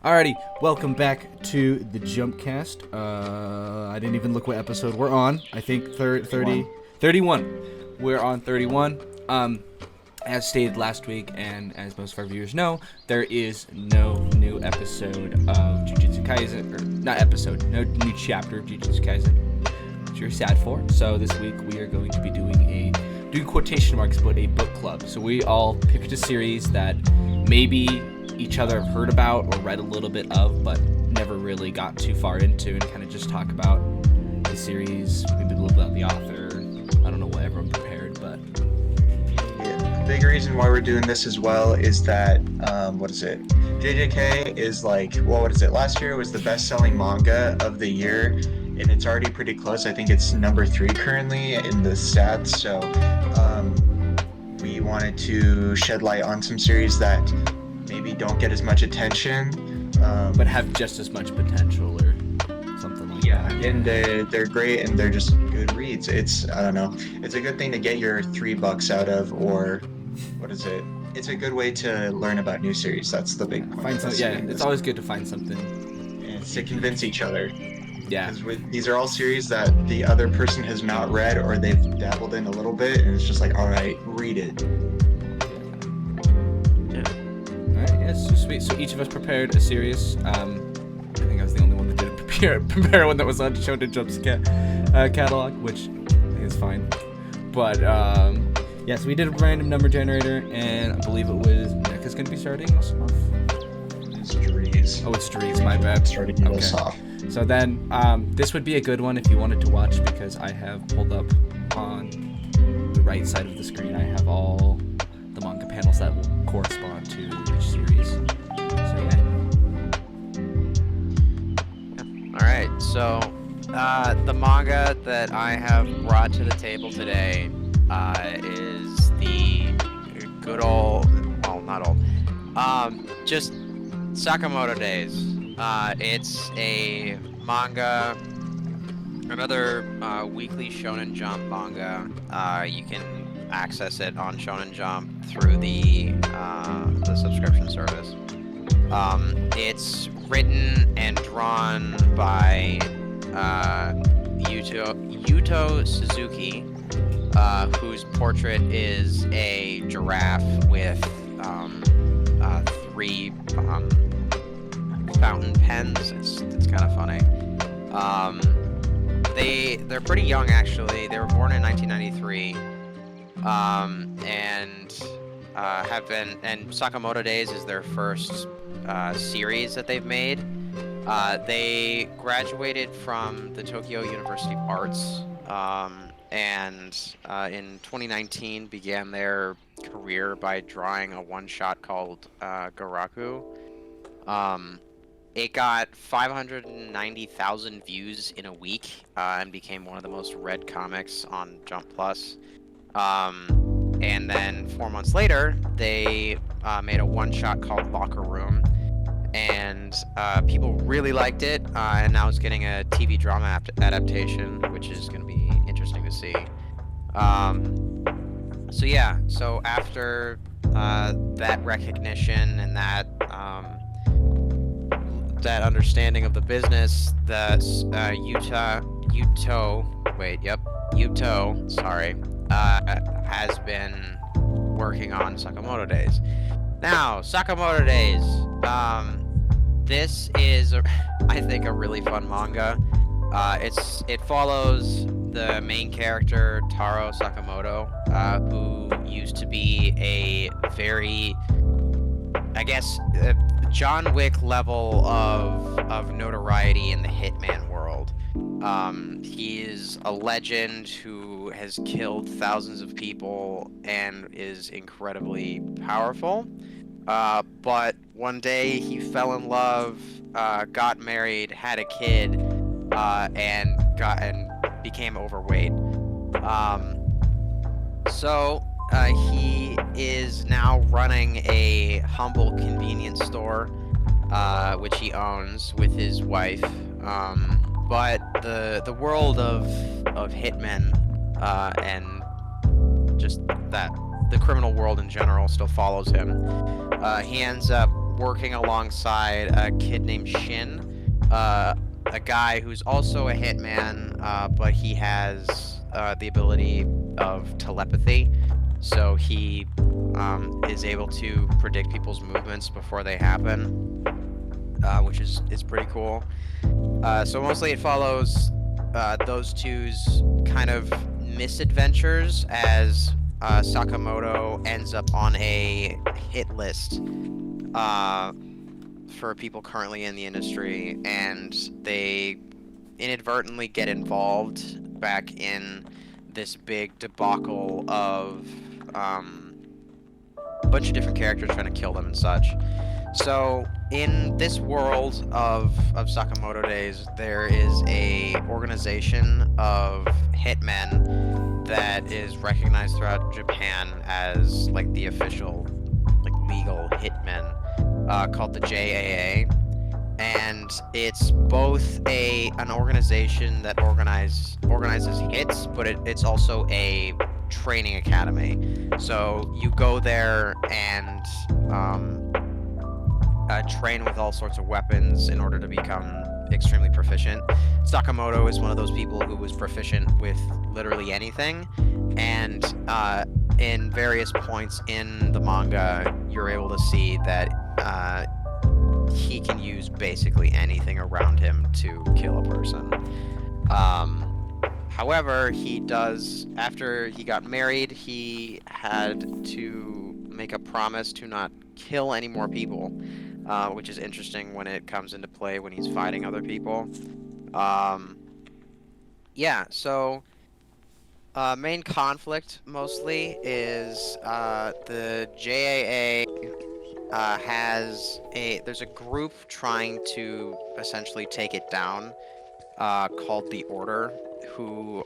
Alrighty, welcome back to the Jumpcast. I didn't even look what episode we're on. I think 31. We're on 31. As stated last week, and as most of our viewers know, there is no new episode of Jujutsu Kaisen, or not episode, no new chapter of Jujutsu Kaisen, which you're sad for. So this week we are going to be doing quotation marks, but a book club. So we all picked a series that maybe each other have heard about or read a little bit of, but never really got too far into, and kind of just talk about the series, maybe a little bit about the author. I don't know what everyone prepared, but yeah, big reason why we're doing this as well is that JJK is last year was the best-selling manga of the year, and it's already pretty close. I think it's number 3 currently in the stats. So we wanted to shed light on some series that maybe don't get as much attention, but have just as much potential or something like that. And they're great, and they're just good reads. It's a good thing to get your $3 out of, or it's a good way to learn about new series. That's the big point. It's always good to find something. And it's to convince each other. Yeah. Because these are all series that the other person has not read, or they've dabbled in a little bit, and it's just like, all right, read it. So sweet. So each of us prepared a series. I think I was the only one that didn't prepare one that was on Shonen Jump's catalog, which I think is fine. But so we did a random number generator, and I believe it was Neka's going to be starting us off. It's Dries. Oh, it's Dries. My bad. Starting us off. So then, this would be a good one if you wanted to watch, because I have pulled up on the right side of the screen. I have all the manga panels that will correspond to each series. So yeah. Alright, so the manga that I have brought to the table today is the good old, well, not old, just Sakamoto Days. It's a manga, another weekly Shonen Jump manga. You can access it on Shonen Jump through the subscription service. It's written and drawn by Yuto Suzuki, whose portrait is a giraffe with 3 fountain pens. It's kind of funny. They're pretty young, actually. They were born in 1993. And Sakamoto Days is their first series that they've made. They graduated from the Tokyo University of Arts, and in 2019 began their career by drawing a one-shot called Garaku. It got 590,000 views in a week, and became one of the most read comics on Jump Plus. And then 4 months later, they made a one-shot called Locker Room, and people really liked it, and now it's getting a TV drama adaptation, which is going to be interesting to see. So after that recognition and that understanding of the business, Yuto, has been working on Sakamoto Days. Now, Sakamoto Days, this is, I think, a really fun manga. It follows the main character, Taro Sakamoto, who used to be a very, John Wick level of notoriety in the hitman world. He is a legend who has killed thousands of people and is incredibly powerful. But one day he fell in love, got married, had a kid, and became overweight. He is now running a humble convenience store, which he owns with his wife. But the world of hitmen and just that the criminal world in general still follows him. He ends up working alongside a kid named Shin, a guy who's also a hitman, but he has the ability of telepathy, so he is able to predict people's movements before they happen, which is pretty cool. So mostly it follows those two's kind of misadventures as Sakamoto ends up on a hit list for people currently in the industry, and they inadvertently get involved back in this big debacle of a bunch of different characters trying to kill them and such. So in this world of Sakamoto Days, there is a organization of hitmen that is recognized throughout Japan as like the official, like legal hitmen, called the JAA, and it's both an organization that organizes hits, but it's also a training academy. So you go there and train with all sorts of weapons in order to become extremely proficient. Sakamoto is one of those people who was proficient with literally anything, and in various points in the manga, you're able to see that he can use basically anything around him to kill a person. However, after he got married, he had to make a promise to not kill any more people, which is interesting when it comes into play when he's fighting other people. So main conflict mostly is the JAA there's a group trying to essentially take it down, called the Order, who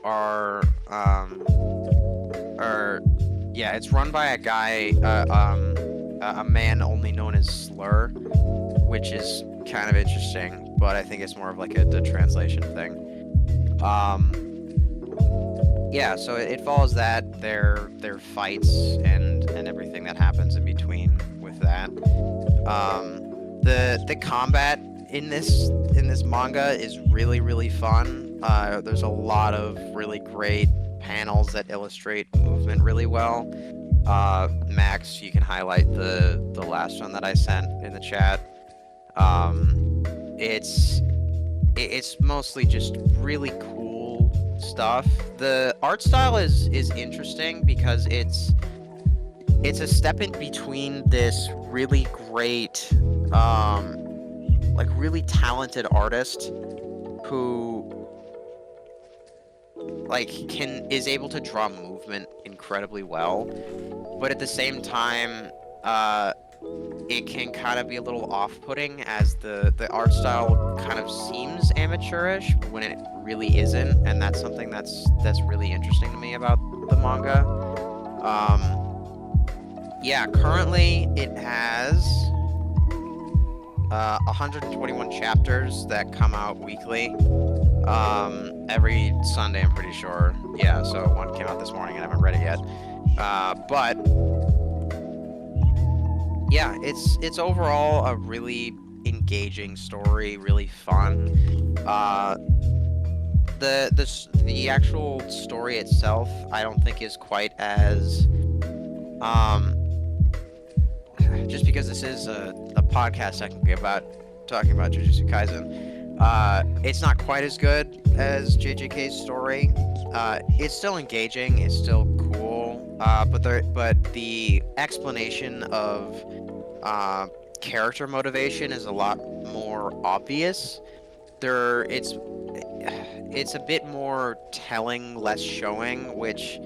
it's run by a guy, a man only known as Slur, which is kind of interesting, but I think it's more of like a translation thing. So it follows that, their fights and everything that happens in between with that. The combat in this manga is really, really fun. There's a lot of really great panels that illustrate movement really well. Max, you can highlight the last one that I sent in the chat. It's mostly just really cool stuff. The art style is interesting because it's a step in between this really great, like really talented artist who is able to draw movement incredibly well, but at the same time, it can kind of be a little off-putting as the art style kind of seems amateurish when it really isn't, and that's something that's really interesting to me about the manga. Currently it has 121 chapters that come out weekly, every Sunday, I'm pretty sure. Yeah, so one came out this morning and I haven't read it yet. But yeah, it's overall a really engaging story, really fun. The actual story itself, I don't think is quite as just because this is a podcast technically about talking about Jujutsu Kaisen, it's not quite as good as JJK's story. It's still engaging, it's still cool, but the explanation of character motivation is a lot more obvious. It's a bit more telling, less showing, which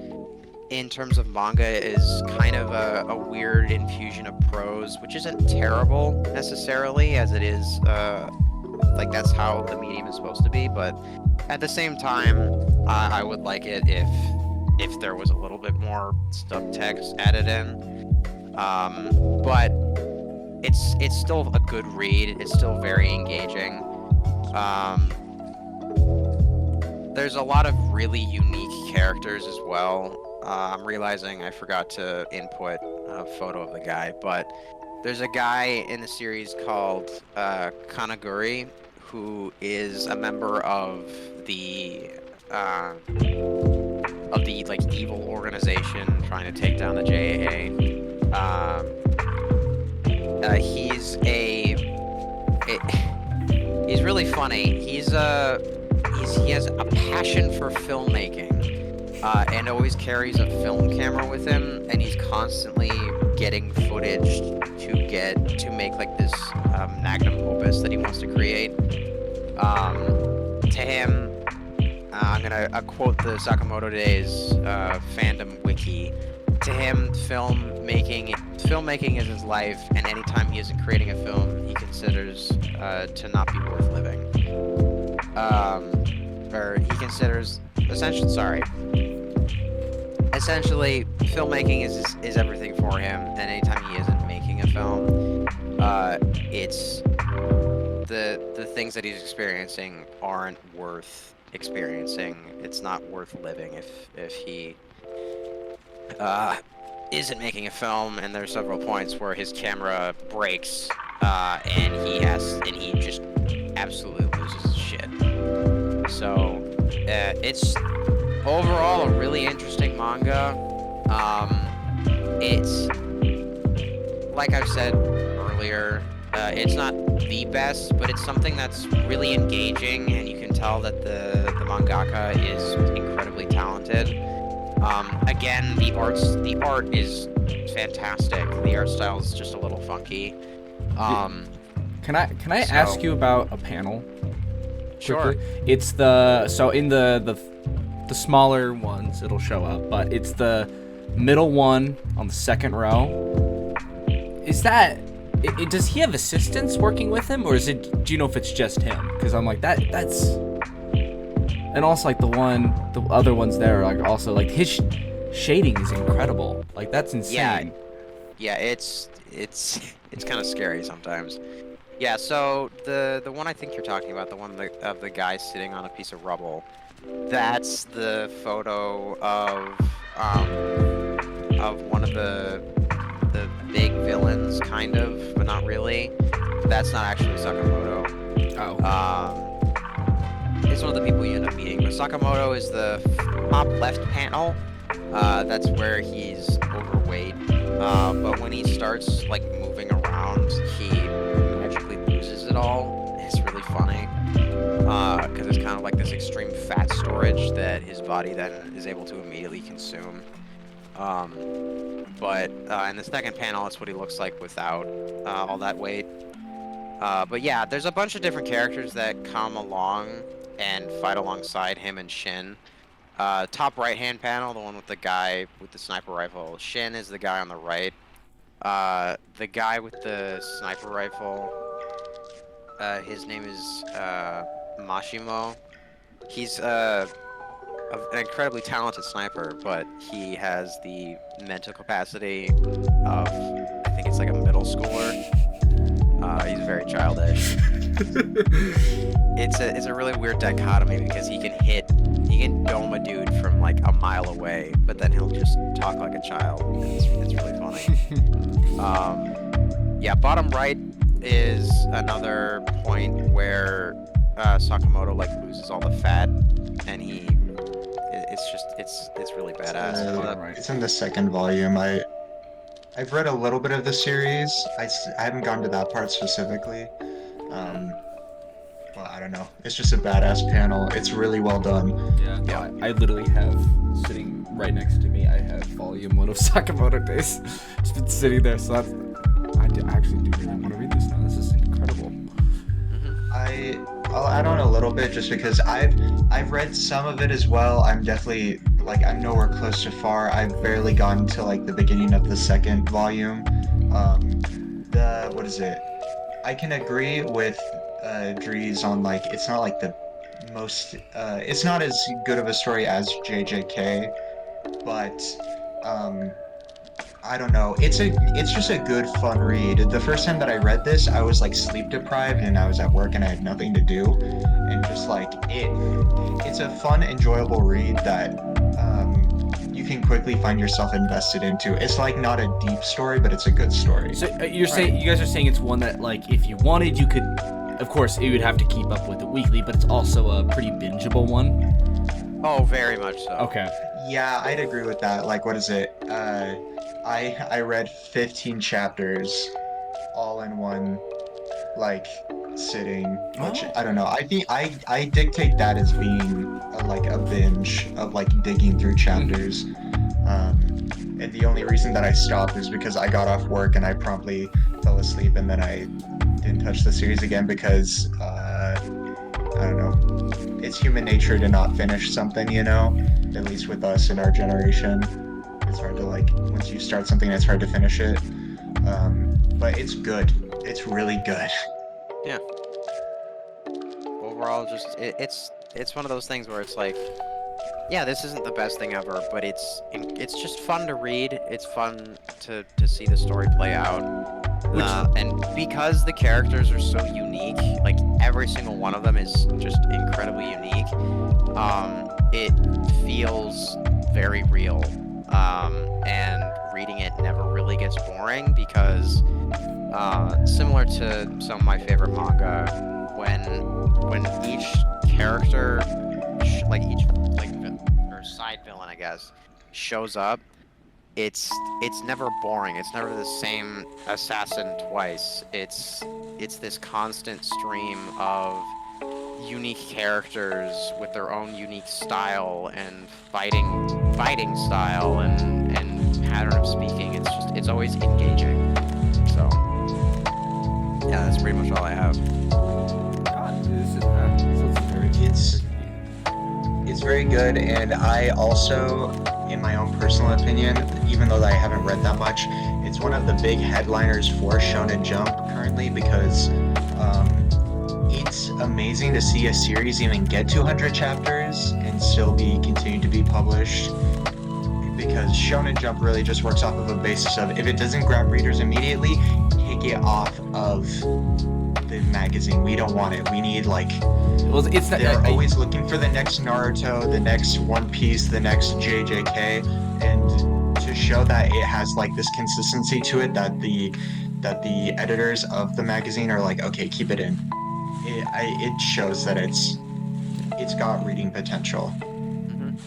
in terms of manga is kind of a weird infusion of prose, which isn't terrible necessarily, as it is that's how the medium is supposed to be, but at the same time, I would like it if there was a little bit more subtext added in. But it's still a good read. It's still very engaging. There's a lot of really unique characters as well. I'm realizing I forgot to input a photo of the guy, but there's a guy in the series called Kanaguri, who is a member of the like evil organization trying to take down the JAA. He's really funny. He has a passion for filmmaking, and always carries a film camera with him, and he's constantly getting footage to make like this magnum opus that he wants to create. To him, I'm gonna quote the Sakamoto Days fandom wiki. To him, filmmaking is his life, and anytime he isn't creating a film, he considers to not be worth living. Or he considers essentially filmmaking is everything for him, and anytime he isn't making a film, it's the things that he's experiencing aren't worth experiencing. It's not worth living if he isn't making a film. And there's several points where his camera breaks, and he just absolutely loses his shit. So it's overall a really interesting manga. It's like I've said earlier, it's not the best, but it's something that's really engaging, and you can tell that the mangaka is incredibly talented. Again, the art is fantastic. The art style is just a little funky. Can I ask you about a panel? Sure. Quickly? It's in the smaller ones it'll show up, but it's the middle one on the second row. Is that does he have assistants working with him, or do you know if it's just him? Because I'm like that's, and also like the other ones there are like also like his shading is incredible. Like that's insane. Yeah, it's kind of scary sometimes. Yeah, so the one I think you're talking about, the one of the guy sitting on a piece of rubble, that's the photo of one of the big villains, kind of, but not really. That's not actually Sakamoto. It's one of the people you end up meeting. But Sakamoto is the top left panel. That's where he's overweight. But when he starts like moving around, he magically loses it all. It's really funny. Because it's kind of like this extreme fat storage that his body then is able to immediately consume. But in the second panel, it's what he looks like without all that weight. But yeah, there's a bunch of different characters that come along and fight alongside him and Shin. Top right-hand panel, the one with the guy with the sniper rifle. Shin is the guy on the right. The guy with the sniper rifle, his name is Mashimo. He's an incredibly talented sniper, but he has the mental capacity of, I think it's like a middle schooler. He's very childish. It's a really weird dichotomy because he can dome a dude from like a mile away, but then he'll just talk like a child. It's really funny. Yeah, bottom right is another point where Sakamoto like loses all the fat, and it's really badass. It's in the second volume. I've read a little bit of the series. I haven't gone to that part specifically. Well, I don't know. It's just a badass panel. It's really well done. Yeah. I literally have sitting right next to me. I have volume 1 of Sakamoto Days. Just been sitting there, so I actually do really want to read this now. This is incredible. I'll add on a little bit just because I've read some of it as well. I'm definitely I'm nowhere close to far. I've barely gotten to like the beginning of the second volume. What is it? I can agree with Dries on like it's not like the most it's not as good of a story as JJK, but I don't know. It's just a good fun read. The first time that I read this, I was like sleep deprived and I was at work and I had nothing to do, and just like it's a fun, enjoyable read that you can quickly find yourself invested into. It's like not a deep story, but it's a good story. So you're saying you guys are saying it's one that like if you wanted you could, of course you would have to keep up with it weekly, but it's also a pretty bingeable one. Oh, very much so. Okay. Yeah, I'd agree with that. Like, what is it? I read 15 chapters all in one, like, sitting. Which I don't know. I think I dictate that as being like a binge of like digging through chapters. And the only reason that I stopped is because I got off work and I promptly fell asleep, and then I didn't touch the series again because I don't know. It's human nature to not finish something, you know? At least with us in our generation. It's hard to like, once you start something, it's hard to finish it. But it's good. It's really good. Yeah. Overall, just it's one of those things where it's like, yeah, this isn't the best thing ever, but it's just fun to read. It's fun to see the story play out. And because the characters are so unique, like every single one of them is just incredibly unique, it feels very real. And reading it never really gets boring because, similar to some of my favorite manga, when each character, or side villain, I guess, shows up, it's never boring. It's never the same assassin twice. It's this constant stream of unique characters with their own unique style and fighting style and pattern of speaking. It's always engaging. So yeah, that's pretty much all I have. God, dude, It's very good, and I also, in my own personal opinion, even though I haven't read that much, it's one of the big headliners for Shonen Jump currently because it's amazing to see a series even get 200 chapters and still continue to be published, because Shonen Jump really just works off of a basis of if it doesn't grab readers immediately, take it off of the magazine. We don't want it. We need like... Well, it's not, they're always looking for the next Naruto, the next One Piece, the next JJK, and to show that it has like this consistency to it, that the editors of the magazine are like, okay, keep it in. It shows that it's got reading potential. Mm-hmm.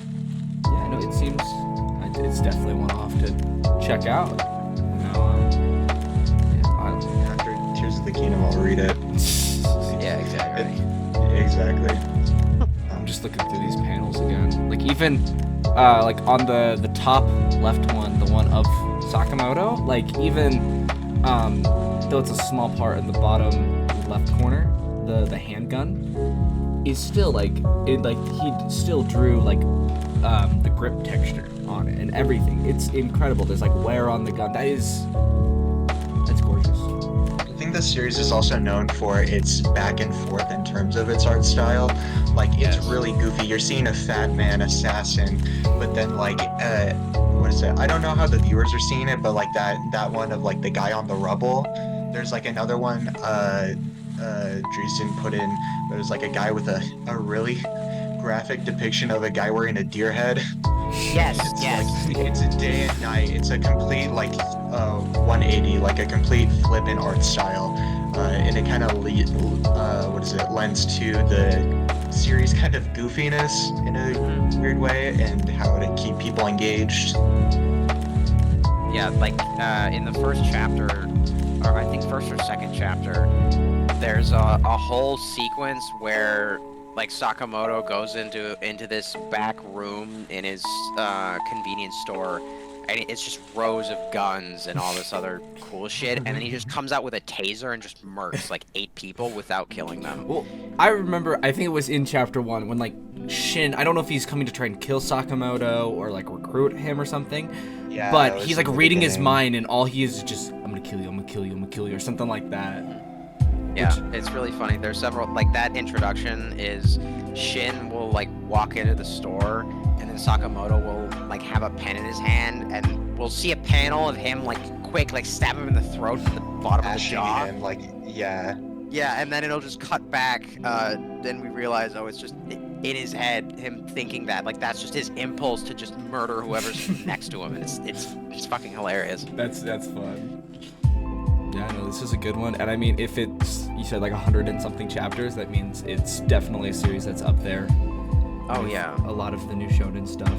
Yeah, no, it seems it's definitely one I'll have to check out. After Tears of the Kingdom, I'll read it. Yeah, exactly. Exactly. I'm just looking through these panels again. Like even like on the top left one, the one of Sakamoto, like even though it's a small part in the bottom left corner, the handgun is still like he still drew like the grip texture on it and everything. It's incredible. There's like wear on the gun. That's gorgeous. I think the series is also known for its back and forth in terms of its art style. Like, it's really goofy. You're seeing a fat man assassin, but then like what is it? I don't know how the viewers are seeing it, but like that one of like the guy on the rubble. There's like another one Dreesen put in. There's like a guy with a really graphic depiction of a guy wearing a deer head. Yes, Like, it's a day and night. It's a complete like 180, like a complete flip in art style, and it kind of lends to the series kind of goofiness in a weird way, and how to keep people engaged. Yeah, like in the first chapter, or I think first or second chapter, there's a whole sequence where like Sakamoto goes into this back room in his convenience store, and it's just rows of guns and all this other cool shit, and then he just comes out with a taser and just murks like 8 people without killing them. Well, I remember, I think it was in chapter 1 when like Shin, I don't know if he's coming to try and kill Sakamoto or like recruit him or something, Yeah, but he's like reading his beginning. mind, and all he is just, I'm gonna kill you, I'm gonna kill you, I'm gonna kill you, or something like that. Yeah, it's really funny. There's several, like that introduction is Shin will like walk into the store, and then Sakamoto will like have a pen in his hand, and we'll see a panel of him like quick like stab him in the throat from the bottom of the Ashing jaw. him, like, yeah. Yeah, and then it'll just cut back. Then we realize, oh, it's just in his head, him thinking that, like, that's just his impulse to just murder whoever's next to him, and it's fucking hilarious. That's fun. Yeah, no, this is a good one. And I mean, if it's, you said like 100 and something chapters, that means it's definitely a series that's up there. Oh yeah. A lot of the new shonen stuff.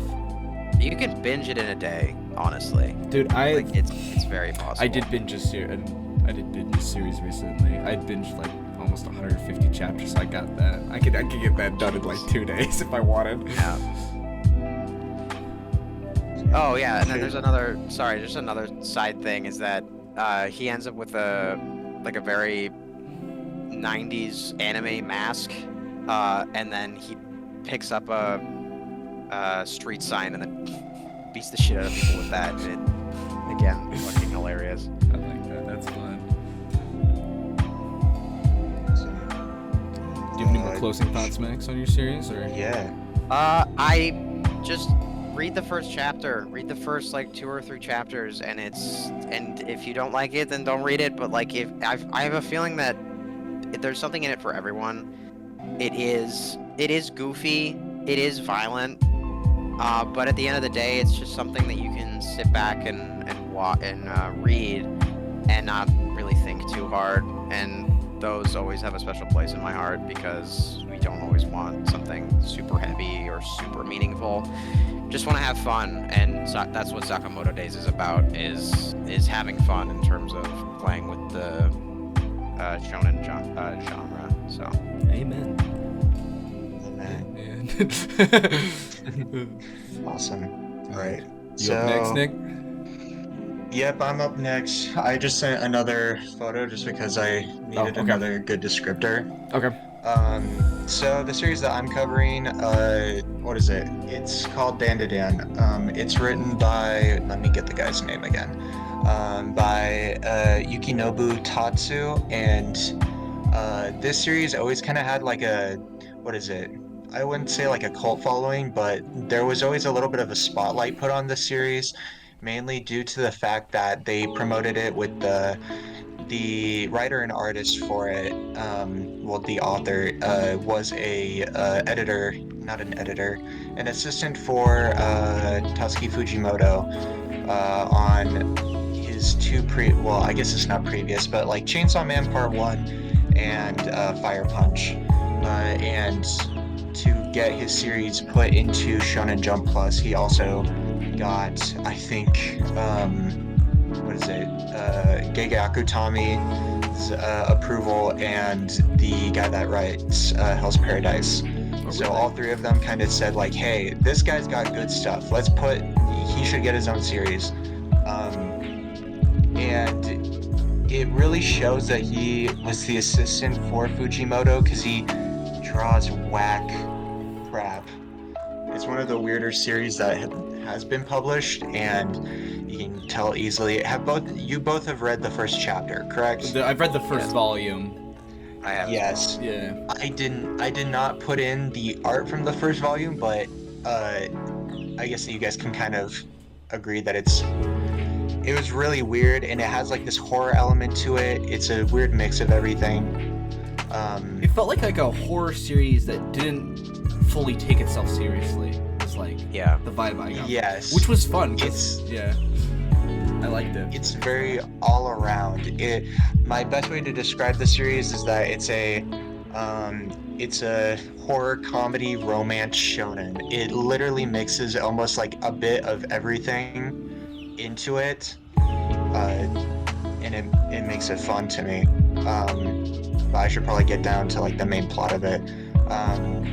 You can binge it in a day, honestly. Dude, Like, it's very possible. I did binge a series recently. I binged like almost 150 chapters, so I got that. I could get that done in like 2 days if I wanted. Yeah. Oh yeah, and then there's another side thing is that he ends up with a very 90s anime mask, and then he picks up a street sign and then beats the shit out of people with that. Again, fucking hilarious. I like that. That's fun. Do you have any more closing thoughts, Max, on your series, or? Yeah. I just read the first chapter. Read the first like 2 or 3 chapters, and if you don't like it, then don't read it. But like, if I have a feeling that there's something in it for everyone. It is goofy. It is violent. But at the end of the day, it's just something that you can sit back and read and not really think too hard. And those always have a special place in my heart because we don't always want something super heavy or super meaningful. Just want to have fun, and that's what Sakamoto Days is about. Is having fun in terms of playing with the shonen genre. So. Amen. Awesome. All right. You up next, Nick? Yep, I'm up next. I just sent another photo just because I needed another good descriptor. Okay. So the series that I'm covering, what is it? It's called Dandadan. It's written by, let me get the guy's name again, by Yukinobu Tatsu, and this series always kind of had like a, what is it? I wouldn't say like a cult following, but there was always a little bit of a spotlight put on this series, mainly due to the fact that they promoted it with the writer and artist for it. The author was an assistant for Tatsuki Fujimoto on his I guess it's not previous, but like Chainsaw Man Part 1 and Fire Punch, and to get his series put into Shonen Jump Plus, he also got, I think, Gege Akutami's approval, and the guy that writes Hell's Paradise. So all 3 of them kind of said like, hey, this guy's got good stuff. He should get his own series. And it really shows that he was the assistant for Fujimoto because he draws whack crap. It's one of the weirder series that has been published, and you can tell easily. You both have read the first chapter, correct? I've read the first volume. I have. Yes. Yeah. I did not put in the art from the first volume, but I guess that you guys can kind of agree that it was really weird, and it has like this horror element to it. It's a weird mix of everything. It felt like a horror series that didn't fully take itself seriously. It's like the vibe I got. Yes. Which was fun. I liked it. It's very all around. My best way to describe the series is that it's a horror comedy romance shonen. It literally mixes almost like a bit of everything into it, and it makes it fun to me. But I should probably get down to like the main plot of it.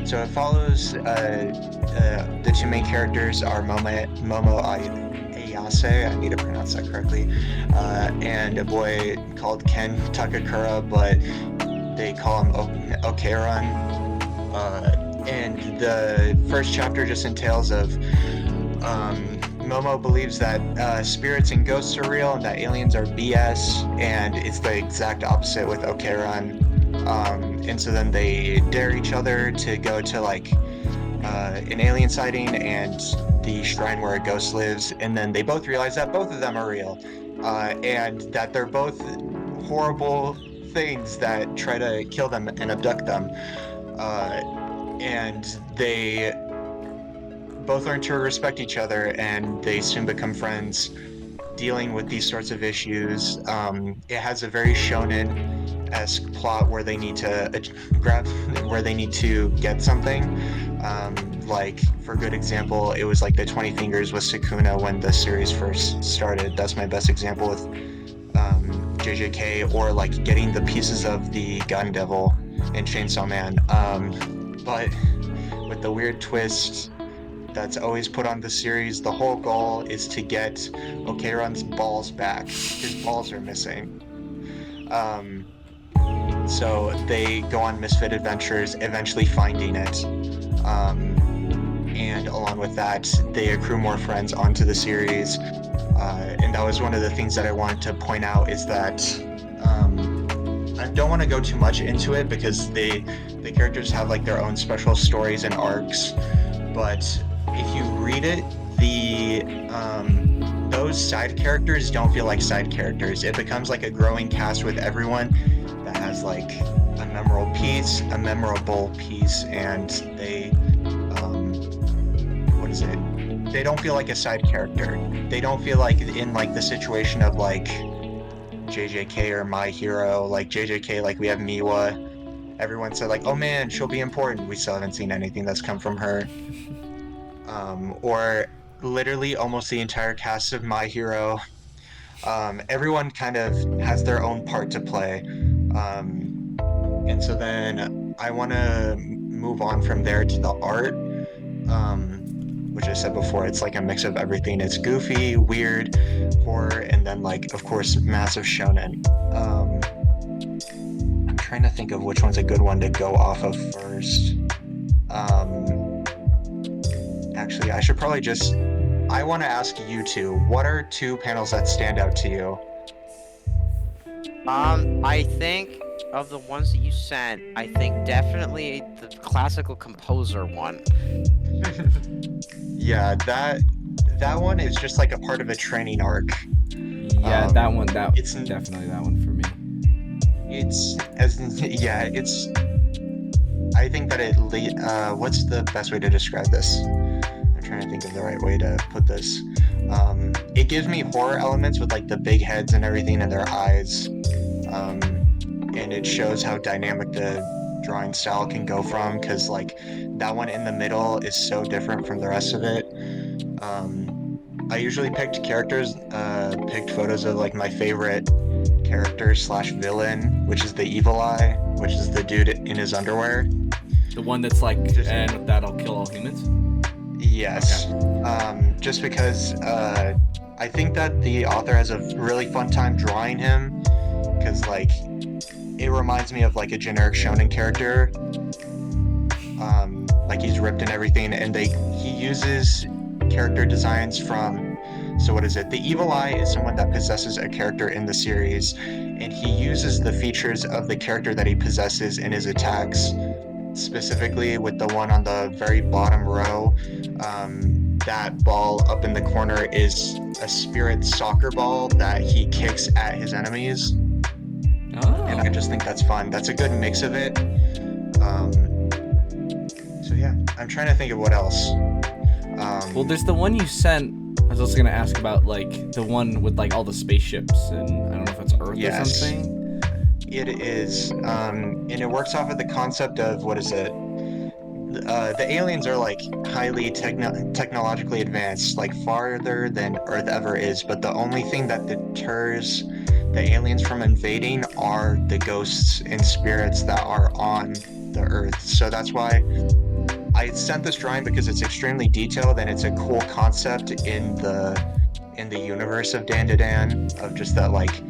So it follows the 2 main characters are Momo Ayase, I need to pronounce that correctly, and a boy called Ken Takakura, but they call him Okeiran. And the first chapter just entails of Momo believes that spirits and ghosts are real and that aliens are BS, and it's the exact opposite with Okeiran. And so then they dare each other to go to like an alien sighting and the shrine where a ghost lives, and then they both realize that both of them are real, and that they're both horrible things that try to kill them and abduct them. and they both learn to respect each other, and they soon become friends, dealing with these sorts of issues. It has a very shonen-esque plot where they need to where they need to get something. Like, for a good example, it was like the 20 Fingers with Sukuna when the series first started. That's my best example with JJK, or like getting the pieces of the Gun Devil in Chainsaw Man. But with the weird twist that's always put on the series, the whole goal is to get Okeiron's balls back. His balls are missing. So they go on misfit adventures, eventually finding it. And along with that, they accrue more friends onto the series. And that was one of the things that I wanted to point out, is that I don't want to go too much into it because the characters have like their own special stories and arcs. But if you read it, those side characters don't feel like side characters. It becomes like a growing cast with everyone that has like a memorable piece, and they they don't feel like a side character. They don't feel like in like the situation of like JJK or My Hero. Like JJK, like we have Miwa. Everyone said like, oh man, she'll be important. We still haven't seen anything that's come from her. Or literally almost the entire cast of My Hero. Everyone kind of has their own part to play. And so then I want to move on from there to the art, which I said before, it's like a mix of everything. It's goofy, weird, horror, and then like, of course, massive shonen. I'm trying to think of which one's a good one to go off of first. Actually, I should probably I want to ask you two, what are two panels that stand out to you? I think of the ones that you sent, I think definitely the classical composer one. Yeah, that one is just like a part of a training arc. Yeah, it's definitely that one for me. I think that what's the best way to describe this? I'm trying to think of the right way to put this. It gives me horror elements with like the big heads and everything and their eyes. And it shows how dynamic the drawing style can go from, because like that one in the middle is so different from the rest of it. I usually picked photos of like my favorite character / villain, which is the Evil Eye, which is the dude in his underwear. The one that's like, and with that I'll kill all humans? Yes. Okay. Just because I think that the author has a really fun time drawing him, because like it reminds me of like a generic shonen character. Like he's ripped and everything, and he uses character designs from, so what is it? The Evil Eye is someone that possesses a character in the series, and he uses the features of the character that he possesses in his attacks. Specifically with the one on the very bottom row, that ball up in the corner is a spirit soccer ball that he kicks at his enemies. Oh. And I just think that's fun. That's a good mix of it. So yeah, I'm trying to think of what else. Well, there's the one you sent. I was also gonna ask about like the one with like all the spaceships, and I don't know if it's Earth or something. It is, and it works off of the concept of, what is it? The aliens are like highly technologically advanced, like farther than Earth ever is, but the only thing that deters the aliens from invading are the ghosts and spirits that are on the Earth. So that's why I sent this drawing, because it's extremely detailed and it's a cool concept in the universe of Dan, of just that like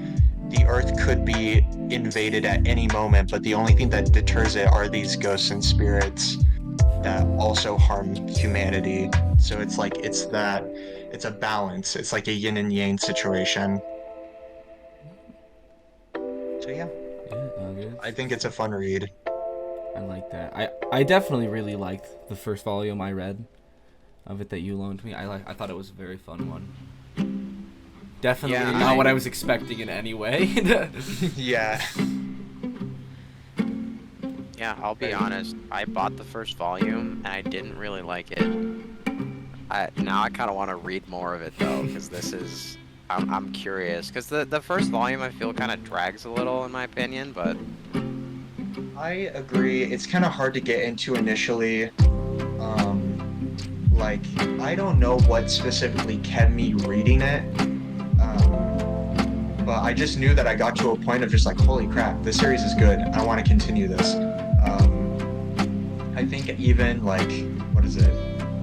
the Earth could be invaded at any moment, but the only thing that deters it are these ghosts and spirits that also harm humanity. So it's like it's a balance. It's like a yin and yang situation. So yeah, good. I think it's a fun read. I like that. I definitely really liked the first volume I read of it that you loaned me. I thought it was a very fun one. Definitely not what I was expecting in any way. Yeah. Yeah, I'll be honest. I bought the first volume and I didn't really like it. Now I kind of want to read more of it though, because this is. I'm curious, because the first volume I feel kind of drags a little in my opinion, but I agree. It's kind of hard to get into initially. Like, I don't know what specifically kept me reading it. But I just knew that I got to a point of just like, holy crap, this series is good. I want to continue this. I think even like, what is it?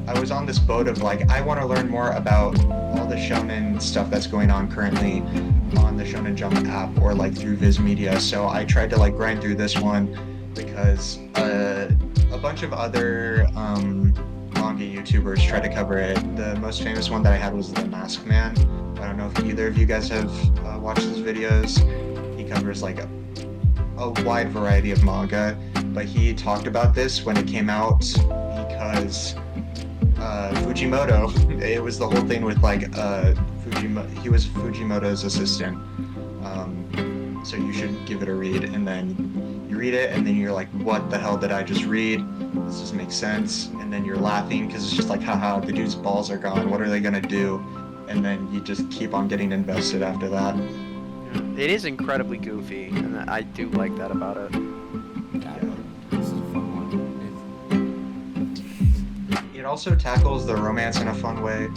I was on this boat of like, I want to learn more about all the shonen stuff that's going on currently on the Shonen Jump app or like through Viz Media. So I tried to like grind through this one because a bunch of other manga YouTubers tried to cover it. The most famous one that I had was The Mask Man. I don't know if either of you guys have watched his videos. He covers like a wide variety of manga, but he talked about this when it came out because Fujimoto, it was the whole thing with like he was Fujimoto's assistant. So you should give it a read, and then you read it, and then you're like, what the hell did I just read? This doesn't make sense. And then you're laughing because it's just like, haha, the dude's balls are gone. What are they gonna do? And then you just keep on getting invested after that. it is incredibly goofy, and I do like that about it. This is a fun one. It also tackles the romance in a fun way.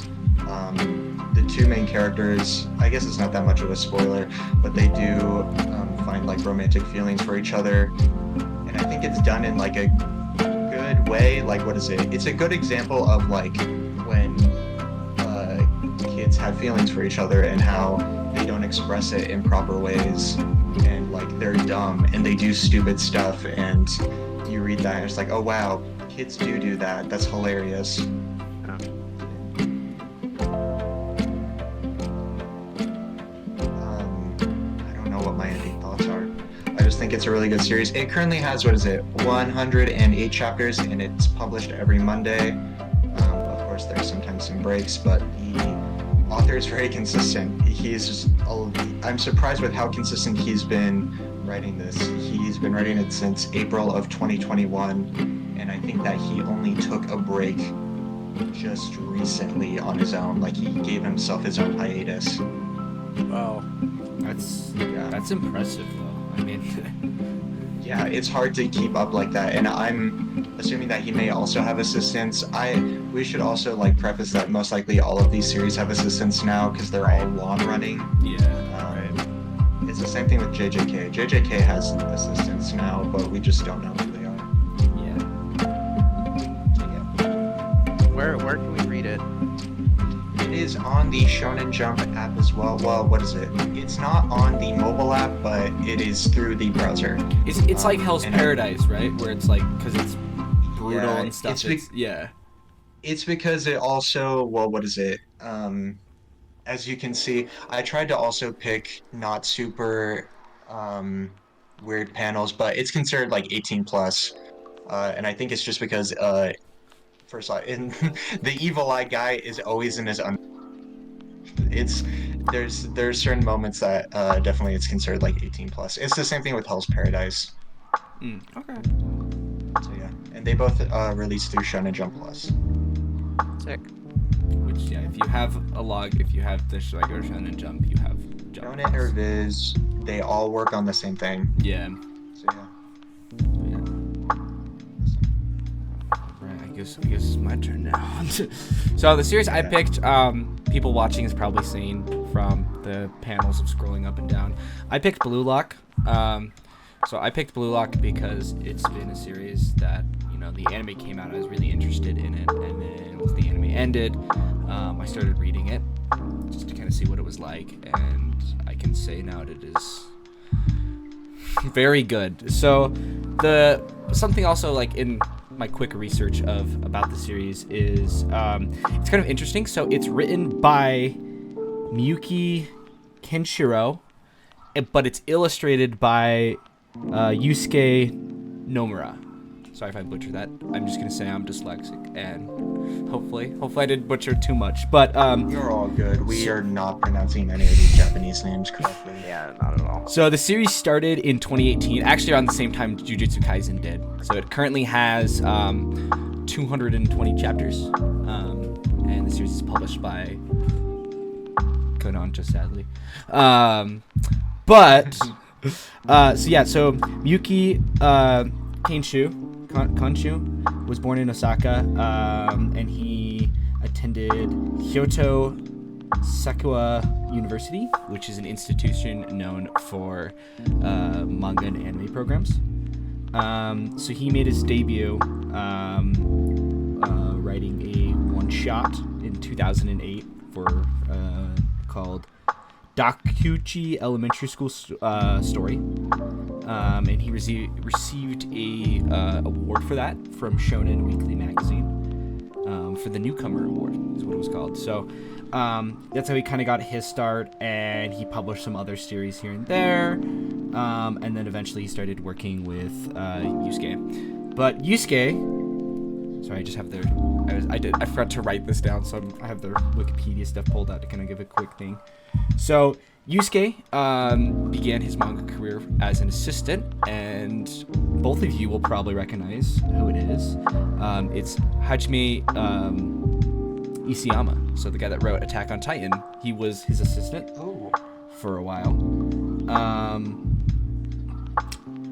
The two main characters, I guess it's not that much of a spoiler, but they do find like romantic feelings for each other, and I think it's done in like a good way. Like, what is it? It's a good example of like when kids have feelings for each other and how they don't express it in proper ways, and like they're dumb and they do stupid stuff, and you read that and it's like, oh wow, kids do that. That's hilarious. I don't know what my ending thoughts are. I just think it's a really good series. It currently has, what is it, 108 chapters, and it's published every Monday. Of course, there's sometimes some breaks, but the author is very consistent. I'm surprised with how consistent he's been writing this. He's been writing it since April of 2021, and I think that he only took a break just recently on his own. Like, he gave himself his own hiatus. Wow. That's impressive though. I mean, Yeah, it's hard to keep up like that, and I'm assuming that he may also have assistants. We should also like preface that most likely all of these series have assistants now because they're all long running. It's the same thing with JJK. JJK has assistants now, but we just don't know who they are. Where can we read it? It is on the Shonen Jump app as well. Well, what is it? It's not on the mobile app, but it is through the browser. it's like Hell's Paradise, right? Where it's like, because it's brutal and stuff. It's because it also, well, what is it? As you can see, I tried to also pick not super weird panels, but it's considered like 18 plus. And I think it's just because first off, in the evil eye guy is always in his there's certain moments that definitely it's considered like 18 plus. It's the same thing with Hell's Paradise. Okay. So yeah, and they both released through Shonen Jump Plus. Sick. Which, yeah, if you have the regular Shonen Jump, you have Jump. Shonen or Viz, they all work on the same thing. Yeah. So yeah. Right, I guess it's my turn now. So the series I picked, people watching is probably seen from the panels of scrolling up and down. I picked Blue Lock. So I picked Blue Lock because it's been a series that, the anime came out, I was really interested in it, and then once the anime ended, I started reading it just to kind of see what it was like, and I can say now that it is very good. So something also like in my quick research about the series is it's kind of interesting. So it's written by Miyuki Kenshiro, but it's illustrated by Yusuke Nomura. Sorry if I butchered that. I'm just gonna say I'm dyslexic, and hopefully I didn't butcher too much. But You're all good. We are not pronouncing any of these Japanese names correctly. Yeah, not at all. So the series started in 2018, actually around the same time Jujutsu Kaisen did. So it currently has 220 chapters, and the series is published by Kodansha, sadly. So Miyuki Konshu was born in Osaka, and he attended Kyoto Sakura University, which is an institution known for manga and anime programs. So he made his debut writing a one-shot in 2008 called Dakuchi Elementary School Story, and he received a award for that from Shonen Weekly magazine, for the Newcomer Award is what it was called. So that's how he kind of got his start, and he published some other series here and there, and then eventually he started working with Yusuke. But Yusuke, sorry, I just have I forgot to write this down, so I have their Wikipedia stuff pulled out to kind of give a quick thing. So Yusuke began his manga career as an assistant, and both of you will probably recognize who it is. It's Hajime Isayama, so the guy that wrote Attack on Titan. He was his assistant for a while.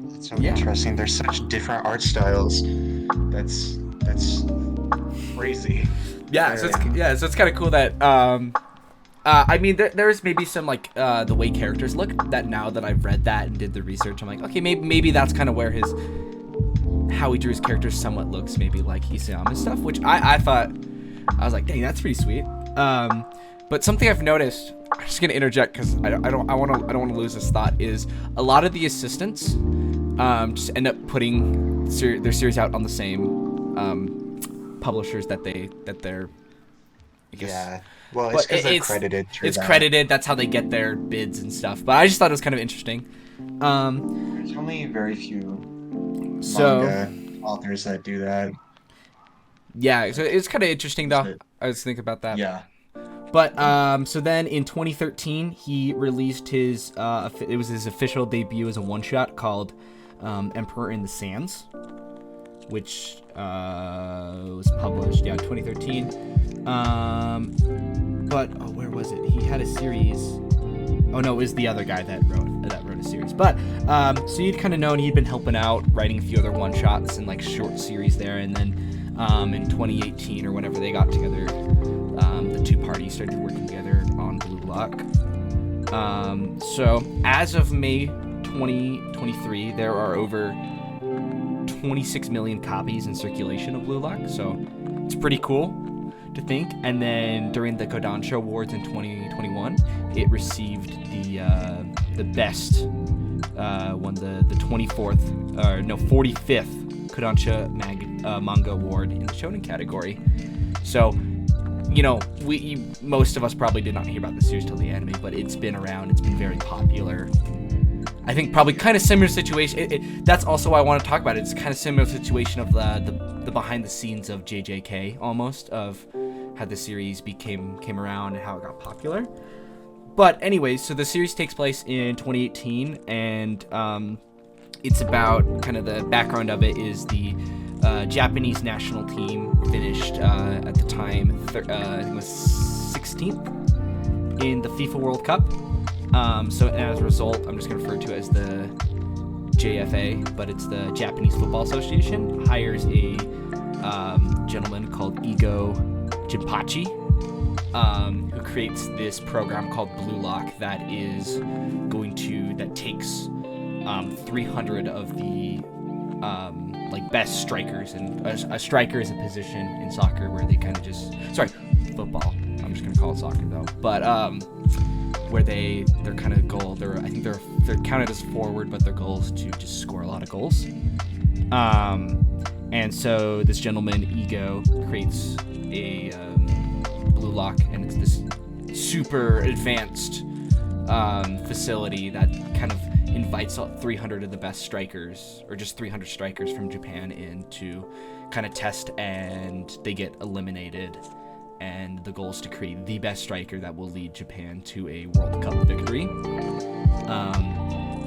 That's so interesting. There's such different art styles. That's crazy. Yeah, so it's kind of cool that I mean, there's maybe some like the way characters look that now that I've read that and did the research, I'm like, okay, maybe that's kind of where how he drew his characters somewhat looks maybe like Isayama's stuff, which I thought, I was like, dang, that's pretty sweet. But something I've noticed, I'm just gonna interject because I don't want to lose this thought, is a lot of the assistants just end up putting their series out on the same publishers that they're. I guess. Yeah. Well, it's because they're credited. It's credited. That's how they get their bids and stuff. But I just thought it was kind of interesting. There's only very few manga authors that do that. Yeah, so it's kind of interesting though. I was thinking about that. Yeah. But so then in 2013 he released his it was his official debut as a one-shot called Emperor in the Sands, which was published in 2013. But where was it? He had a series. Oh no, it was the other guy that wrote a series. But so you'd kind of known he'd been helping out, writing a few other one-shots and like short series there, and then in 2018 or whenever they got together, the two parties started working together on Blue Lock. So as of May 2023, there are over 26 million copies in circulation of Blue Lock, so it's pretty cool to think. And then during the Kodansha Awards in 2021, it received the best won the 45th Kodansha manga award in the shonen category. So most of us probably did not hear about the series till the anime, but it's been around, it's been very popular. I think probably kind of similar situation. That's also why I want to talk about it. It's kind of similar situation of the behind the scenes of JJK, almost, of how the series came around and how it got popular. But anyways, so the series takes place in 2018, and it's about kind of the background of it is the Japanese national team finished at the time, I think it was 16th in the FIFA World Cup. So as a result, I'm just going to refer to it as the JFA, but it's the Japanese Football Association, hires a gentleman called Igo Jinpachi, who creates this program called Blue Lock that takes 300 of the best strikers, and a striker is a position in soccer where they kind of football. I'm just going to call it soccer though, but where their kind of goal, I think they're counted as forward, but their goal is to just score a lot of goals. And so this gentleman Ego creates a Blue Lock, and it's this super advanced facility that kind of invites 300 of the best strikers, or just 300 strikers from Japan in to kind of test, and they get eliminated. And the goal is to create the best striker that will lead Japan to a World Cup victory.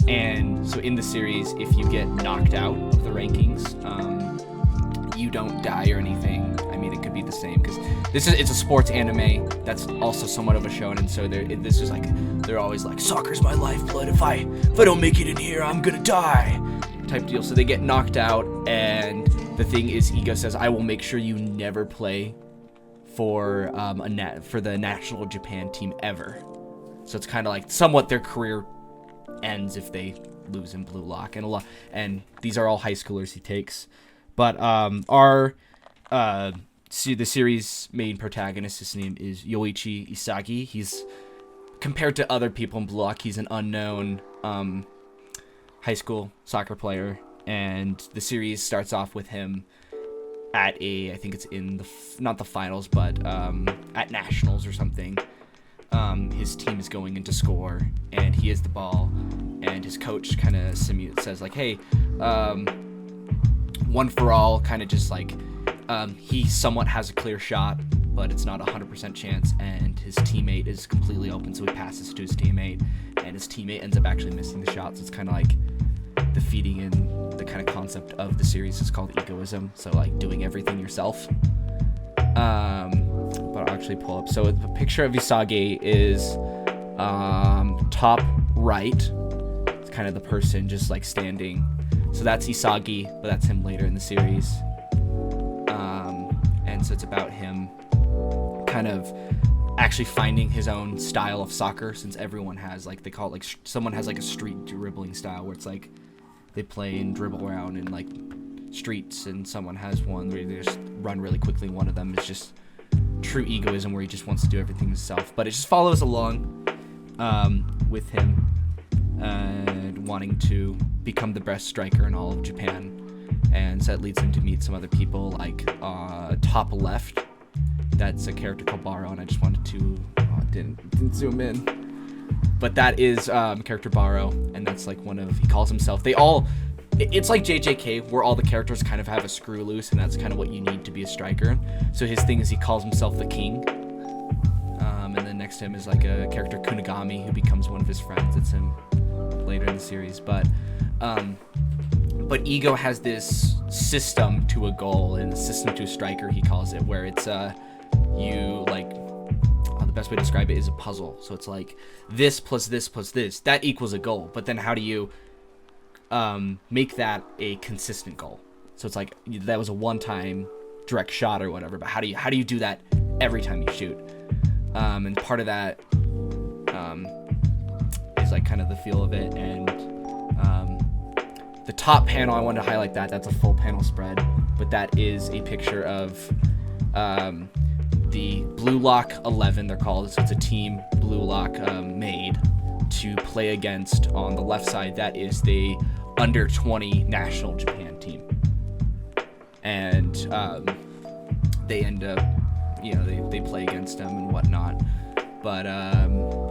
And so in the series, if you get knocked out of the rankings, you don't die or anything. I mean, it could be the same, because it's a sports anime that's also somewhat of a shonen. So this is like, they're always like, soccer's my lifeblood. If I don't make it in here, I'm gonna die, type deal. So they get knocked out, and the thing is, Ego says, I will make sure you never play for for the national Japan team ever. So it's kind of like somewhat their career ends if they lose in Blue Lock, and these are all high schoolers he takes. But the series main protagonist, his name is Yoichi Isagi. He's, compared to other people in Blue Lock, he's an unknown high school soccer player, and the series starts off with him at I think it's in not the finals, but at nationals or something. His team is going in to score, and he has the ball, and his coach kind of says like, hey, one for all, kind of just like, he somewhat has a clear shot, but it's not 100% chance, and his teammate is completely open, so he passes to his teammate, and his teammate ends up actually missing the shot. So it's kind of like defeating in the kind of concept of the series is called egoism, so like doing everything yourself. But I'll actually pull up. So the picture of Isagi is top right. It's kind of the person just like standing. So that's Isagi, but that's him later in the series. And so it's about him kind of actually finding his own style of soccer, since everyone has, like, they call it like, someone has like a street dribbling style where it's like they play and dribble around in like streets, and someone has one where they just run really quickly. One of them is just true egoism, where he just wants to do everything himself, but it just follows along with him wanting to become the best striker in all of Japan. And so that leads him to meet some other people, like top left, that's a character called Baro, and I just wanted to didn't zoom in, but that is character Baro, and that's like he calls himself, it's like JJK, where all the characters kind of have a screw loose, and that's kind of what you need to be a striker. So his thing is he calls himself the king. And then next to him is like a character Kunigami, who becomes one of his friends. It's him later in the series. But Ego has this system to a goal, and a system to a striker, he calls it, where it's the best way to describe it is a puzzle. So it's like this plus this plus this, that equals a goal. But then how do you make that a consistent goal? So it's like, that was a one-time direct shot or whatever, but how do you do that every time you shoot? And part of that is like kind of the feel of it. And the top panel, I wanted to highlight that's a full panel spread, but that is a picture of the Blue Lock 11, they're called. So it's a team Blue Lock made to play against. On the left side, that is the under 20 national Japan team, and they end up, they play against them and whatnot. But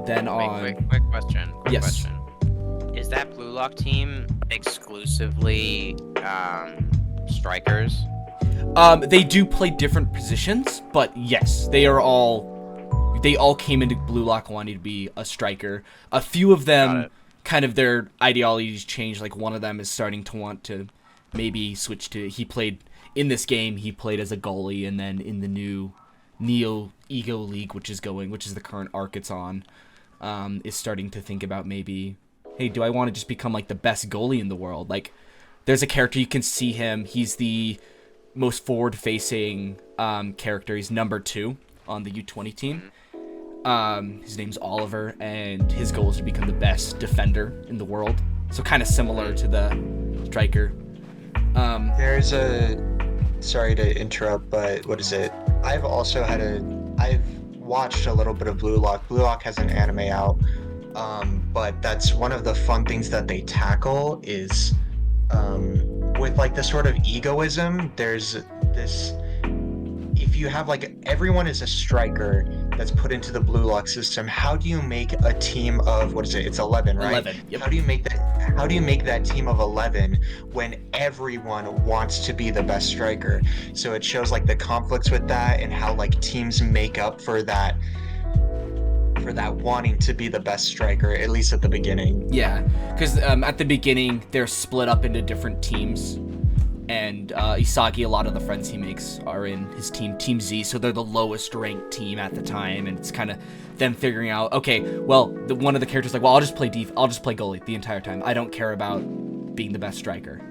then quick question. Yes. Is that Blue Lock team exclusively strikers? They do play different positions, but yes, they all came into Blue Lock wanting to be a striker. A few of them, kind of their ideologies changed. Like one of them is starting to want to maybe switch to, he played as a goalie, and then in the new Neo Ego League, which is the current arc it's on, is starting to think about maybe, hey, do I want to just become like the best goalie in the world? Like, there's a character, you can see him, he's the most forward-facing character. He's number 2 on the U20 team. His name's Oliver, and his goal is to become the best defender in the world. So kind of similar to the striker. There's sorry to interrupt, but what is it? I've watched a little bit of Blue Lock. Blue Lock has an anime out, but that's one of the fun things that they tackle is with like the sort of egoism. There's this, if you have like, everyone is a striker, that's put into the Blue Lock system, how do you make a team of, what is it? It's 11, right? 11. Yep. How do you make that team of 11 when everyone wants to be the best striker? So it shows like the conflicts with that and how like teams make up for that wanting to be the best striker, at least at the beginning. Yeah, because at the beginning they're split up into different teams, and Isagi, a lot of the friends he makes are in his Team Z, so they're the lowest ranked team at the time, and it's kind of them figuring out, okay, well, one of the characters like, well, I'll just play goalie the entire time. I don't care about being the best striker.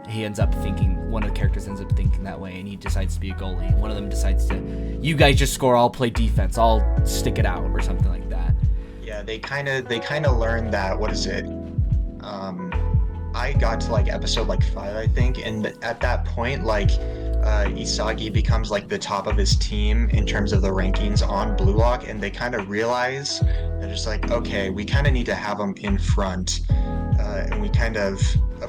One of the characters ends up thinking that way, and he decides to be a goalie. One of them decides to, you guys just score, I'll play defense, I'll stick it out, or something like that. Yeah, they kind of learned that, what is it? I got to like episode like 5, I think, and at that point, like Isagi becomes like the top of his team in terms of the rankings on Blue Lock, and they kind of realize they're just like, okay, we kind of need to have him in front, and we kind of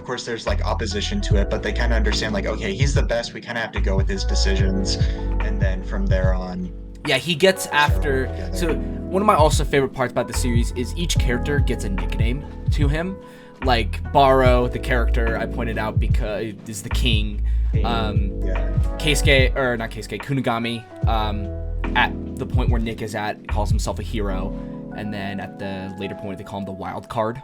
course there's like opposition to it, but they kind of understand like, okay, he's the best, we kind of have to go with his decisions, and then from there on. Yeah, he gets after. So one of my also favorite parts about the series is each character gets a nickname to him. Like Baro, the character I pointed out because is the king. Keisuke, or not Keisuke, Kunigami, at the point where Nick is at, calls himself a hero, and then at the later point they call him the wild card.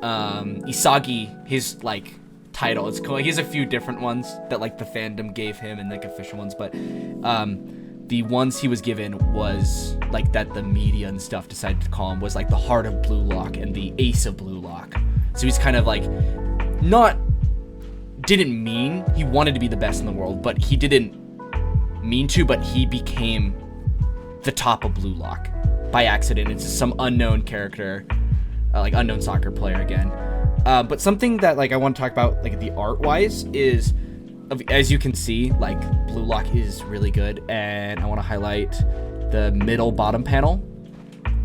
Isagi, his like title, it's cool. He has a few different ones that like the fandom gave him and like official ones, but the ones he was given was like that the media and stuff decided to call him was like the heart of Blue Lock and the ace of Blue Lock. So he's kind of like didn't mean he wanted to be the best in the world, but he didn't mean to, but he became the top of Blue Lock by accident. It's just some unknown character, like unknown soccer player again. But something that like I want to talk about like the art wise is, as you can see, like Blue Lock is really good, and I want to highlight the middle bottom panel.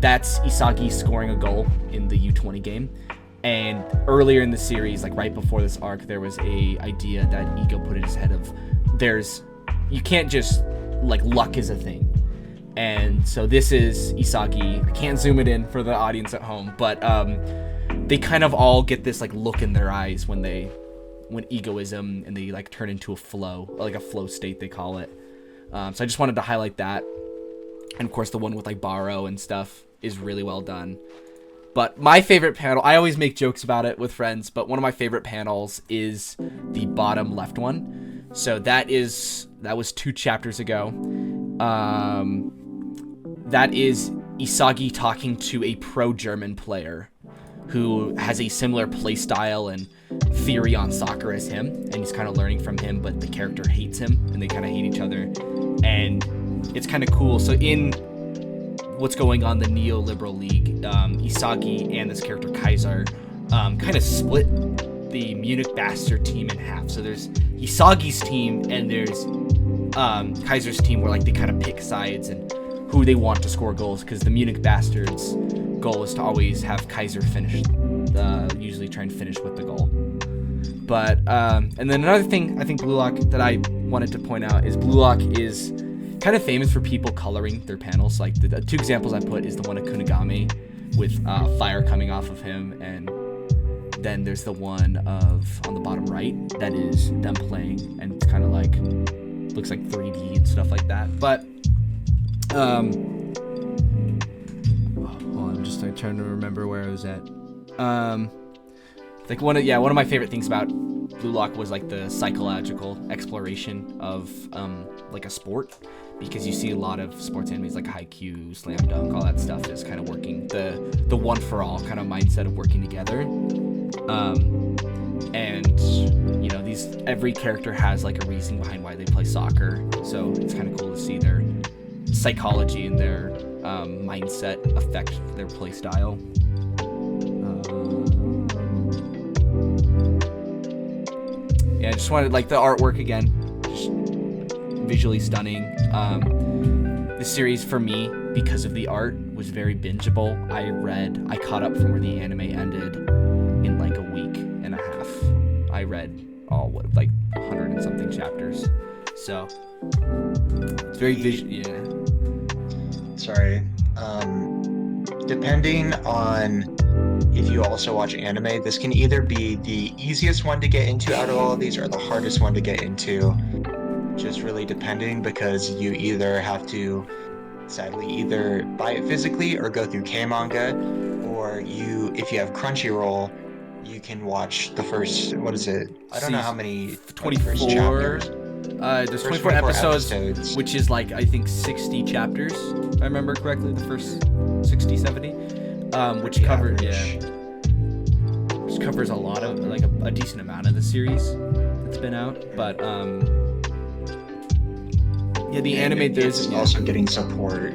That's Isagi scoring a goal in the U20 game. And earlier in the series, like right before this arc, there was a idea that Ego put in his head of you can't just like luck is a thing. And so this is Isagi. I can't zoom it in for the audience at home, but they kind of all get this like look in their eyes when egoism and they like turn into a flow, like a flow state they call it. So I just wanted to highlight that. And of course the one with like Baro and stuff is really well done. But my favorite panel, I always make jokes about it with friends, but one of my favorite panels is the bottom left one. So that was 2 chapters ago. That is Isagi talking to a pro-German player who has a similar play style and theory on soccer as him, and he's kind of learning from him, but the character hates him, and they kind of hate each other, and it's kind of cool. So in what's going on the neoliberal league, Isagi and this character Kaiser kind of split the Munich Bastard team in half. So there's Isagi's team and there's Kaiser's team, where like they kind of pick sides and who they want to score goals, because the Munich Bastards goal is to always have Kaiser finish, usually try and finish with the goal. But and then another thing I think Blue Lock that I wanted to point out is Blue Lock is kind of famous for people coloring their panels. Like the 2 examples I put is the one of Kunigami with fire coming off of him, and then there's the one on the bottom right that is them playing, and it's kind of like looks like 3D and stuff like that. But I'm just trying to remember where I was at. Like one of my favorite things about Blue Lock was like the psychological exploration of like a sport, because you see a lot of sports animes like Haikyuu, Slam Dunk, all that stuff is kind of working the one for all kind of mindset of working together. And you know, every character has like a reason behind why they play soccer, so it's kind of cool to see their psychology and their mindset affect their play style. Yeah, I just wanted like the artwork again, just visually stunning. The series for me, because of the art, was very bingeable. I caught up from where the anime ended in like a week and a half. I read all like 100 and something chapters, so it's very visual. Yeah. sorry. Depending on if you also watch anime, this can either be the easiest one to get into out of all of these or the hardest one to get into. Just really depending, because you either have to sadly either buy it physically or go through K-manga, or if you have Crunchyroll, you can watch the first, what is it? I don't know how many 24 first chapters. There's 24 episodes, which is like I think 60 chapters, if I remember correctly, the first 60, 70, which covers a lot of, like, a decent amount of the series that's been out. But the anime, there's also getting support.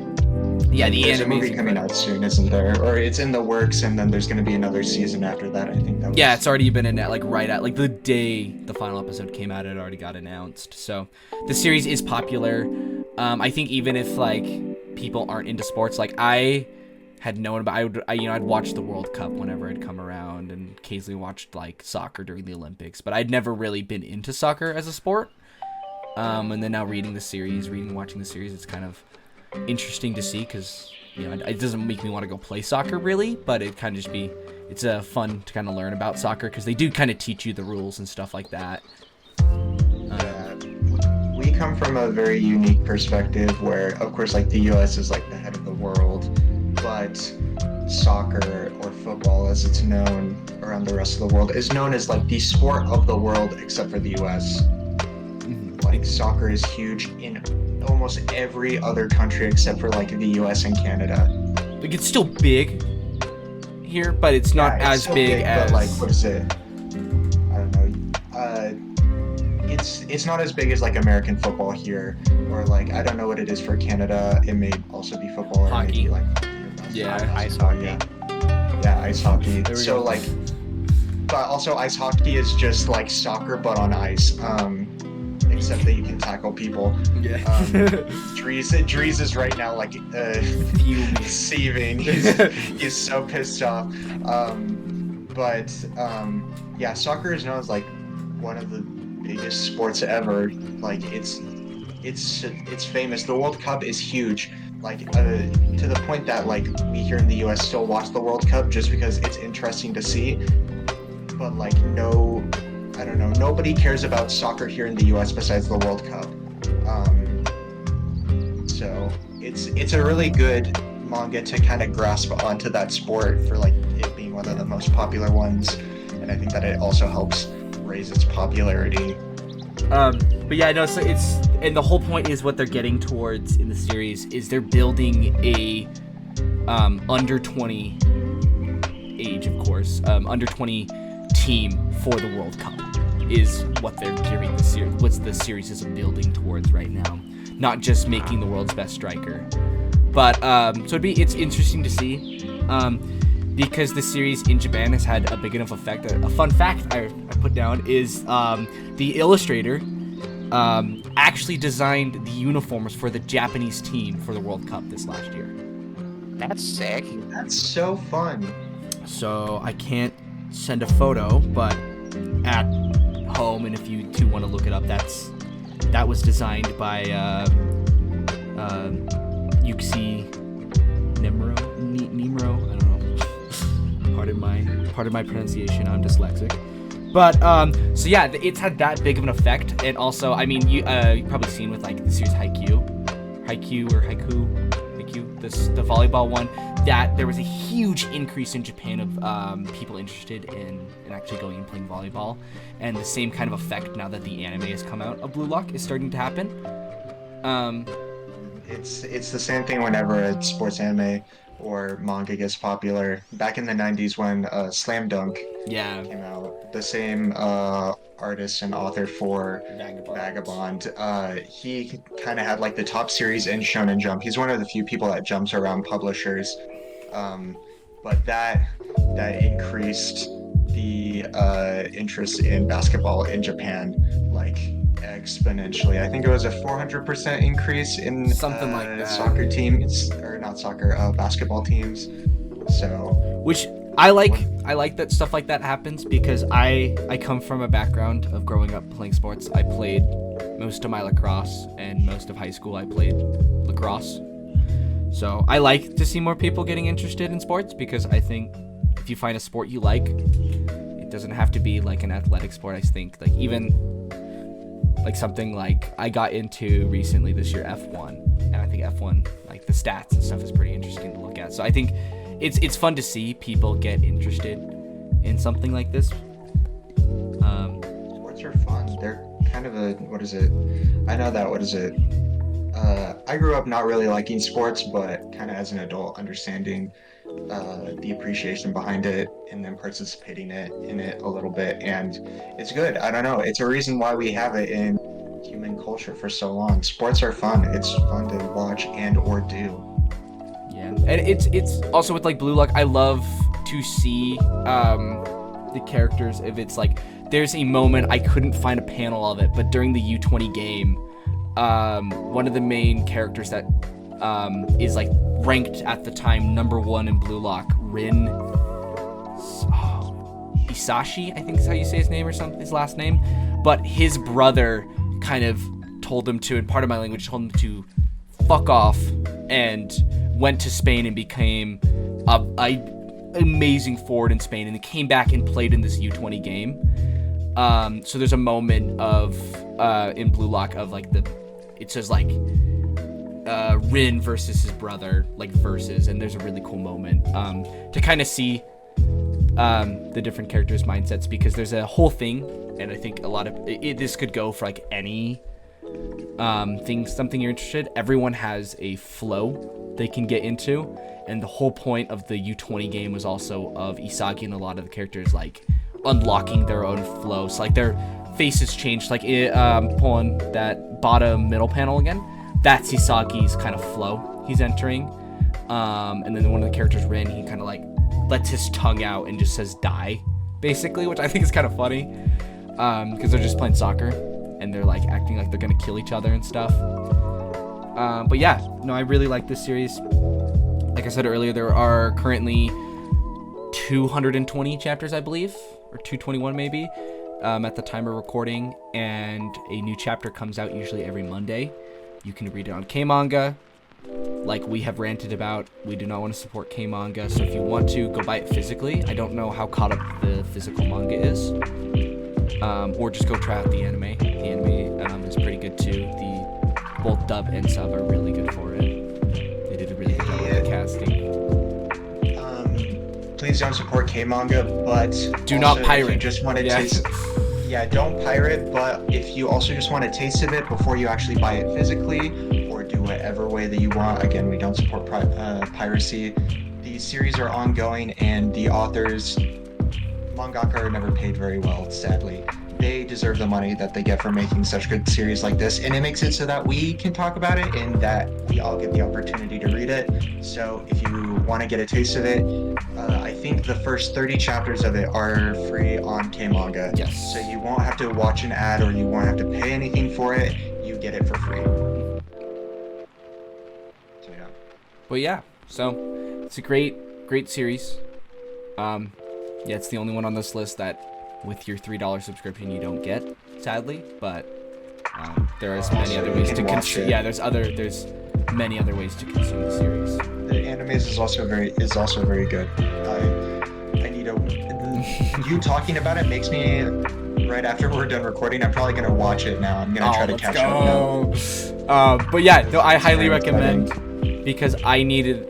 Yeah, the there's anime a movie coming out soon, isn't there? Or it's in the works, and then there's going to be another season after that. I think that was... Yeah, it's already been like right at, like, the day the final episode came out, it already got announced. So the series is popular. I think even if, like, people aren't into sports, like, I had known about, I'd watch the World Cup whenever it'd come around, and occasionally watched, like, soccer during the Olympics, but I'd never really been into soccer as a sport. And then now watching the series, it's kind of interesting to see, because, it doesn't make me want to go play soccer really, but it kind of it's fun to kind of learn about soccer, because they do kind of teach you the rules and stuff like that. We come from a very unique perspective where, of course, like, the US is like the head of the world, but soccer, or football as it's known around the rest of the world, is known as, like, the sport of the world except for the US. Like, soccer is huge in almost every other country except for, like, the US and Canada. Like, it's still big here, but it's not as big as... But, like, what is it? I don't know. It's not as big as, like, American football here, or, like, I don't know what it is for Canada. It may also be football, or hockey. Maybe, like, ice hockey. Yeah, ice hockey. So, like, but also ice hockey is just like soccer but on ice. Except that you can tackle people. Yeah. Dries is right now, like, seething. He's so pissed off. Yeah, soccer is known as, like, one of the biggest sports ever. Like, it's famous. The World Cup is huge. Like, to the point that, like, we here in the US still watch the World Cup just because it's interesting to see. But, like, I don't know, nobody cares about soccer here in the US besides the World Cup. So it's a really good manga to kind of grasp onto that sport for, like, it being one of the most popular ones, and I think that it also helps raise its popularity. But yeah, no, so and the whole point is what they're getting towards in the series is they're building a under 20 age, of course, under 20 team for the World Cup is what they're gearing the series. What's the series is building towards right now? Not just making the world's best striker, but so it's interesting to see, because the series in Japan has had a big enough effect. A fun fact I put down is the illustrator actually designed the uniforms for the Japanese team for the World Cup this last year. That's sick. That's so fun. So I can't send a photo, but at home, and if you do want to look it up, that was designed by Yuki Nimro. I don't know. Pardon my pronunciation. I'm dyslexic. But so yeah, it's had that big of an effect, and also, I mean, you've probably seen with, like, the series Haikyuu, the volleyball one, that there was a huge increase in Japan of people interested in actually going and playing volleyball, and the same kind of effect now that the anime has come out of Blue Lock is starting to happen. It's the same thing whenever a sports anime or manga gets popular. Back in the 90s when Slam Dunk came out, the same artist and author for Vagabond, he kind of had, like, the top series in Shonen Jump. He's one of the few people that jumps around publishers, but that increased the interest in basketball in Japan, like, exponentially. I think it was a 400% increase in something like that. Soccer teams, or not soccer, basketball teams. So, which I like that stuff like that happens, because I come from a background of growing up playing sports. I played most of my lacrosse, and most of high school I played lacrosse. So I like to see more people getting interested in sports, because I think if you find a sport you like, it doesn't have to be like an athletic sport. I think like even like something like I got into recently this year, F1, and I think F1, like the stats and stuff is pretty interesting to look at. So I think it's fun to see people get interested in something like this. Sports are fun. They're kind of a, what is it? I know that, what is it? I grew up not really liking sports, but kind of as an adult understanding the appreciation behind it and then participating in it a little bit. And it's good. I don't know. It's a reason why we have it in human culture for so long. Sports are fun. It's fun to watch and or do. Yeah, and it's also with like Blue Lock, I love to see the characters. If it's like there's a moment, I couldn't find a panel of it, but during the U20 game, one of the main characters that is like ranked at the time #1 in Blue Lock, Rin Isashi, I think is how you say his name or something, his last name. But his brother kind of told him to, in part of my language, told him to fuck off, and went to Spain and became a amazing forward in Spain, and he came back and played in this U20 game. So there's a moment of in Blue Lock of like it says like Rin versus his brother, like versus, and there's a really cool moment to kind of see the different characters' mindsets, because there's a whole thing, and I think a lot of this could go for like any something you're interested. Everyone has a flow they can get into, and the whole point of the U20 game was also of Isagi and a lot of the characters like unlocking their own flow. So like their faces changed, like pull on that bottom middle panel again, that's Isagi's kind of flow he's entering. And then one of the characters, Rin, he kind of like lets his tongue out and just says die, basically, which I think is kind of funny, because they're just playing soccer and they're like acting like they're gonna kill each other and stuff. But yeah, no, I really like this series. Like I said earlier, there are currently 220 chapters, I believe, or 221 maybe, at the time of recording, and a new chapter comes out usually every Monday. You can read it on K-Manga. Like we have ranted about, we do not want to support K-Manga, so if you want to, go buy it physically. I don't know how caught up the physical manga is. Or just go try out the anime. The anime is pretty good too. Both dub and sub are really good for it. They did a really good job with the casting. Please don't support K-Manga, but do not pirate. If you just want to taste, don't pirate. But if you also just want a taste of it before you actually buy it physically, or do whatever way that you want. Again, we don't support piracy. These series are ongoing, and the authors, mangaka, are never paid very well, sadly. They deserve the money that they get for making such good series like this, and it makes it so that we can talk about it and that we all get the opportunity to read it. So if you want to get a taste of it, I think the first 30 chapters of it are free on K-Manga. Yes. So you won't have to watch an ad or you won't have to pay anything for it. You get it for free. So yeah. But yeah, so it's a great series. It's the only one on this list that with your $3 subscription you don't get, sadly, but there are many other ways to consume. Yeah, there's many other ways to consume the series. The animes is also very good. I need you talking about it makes me, right after we're done recording, I'm probably gonna watch it now. I'm gonna try to catch up now. But yeah, no, I highly recommend, because I needed.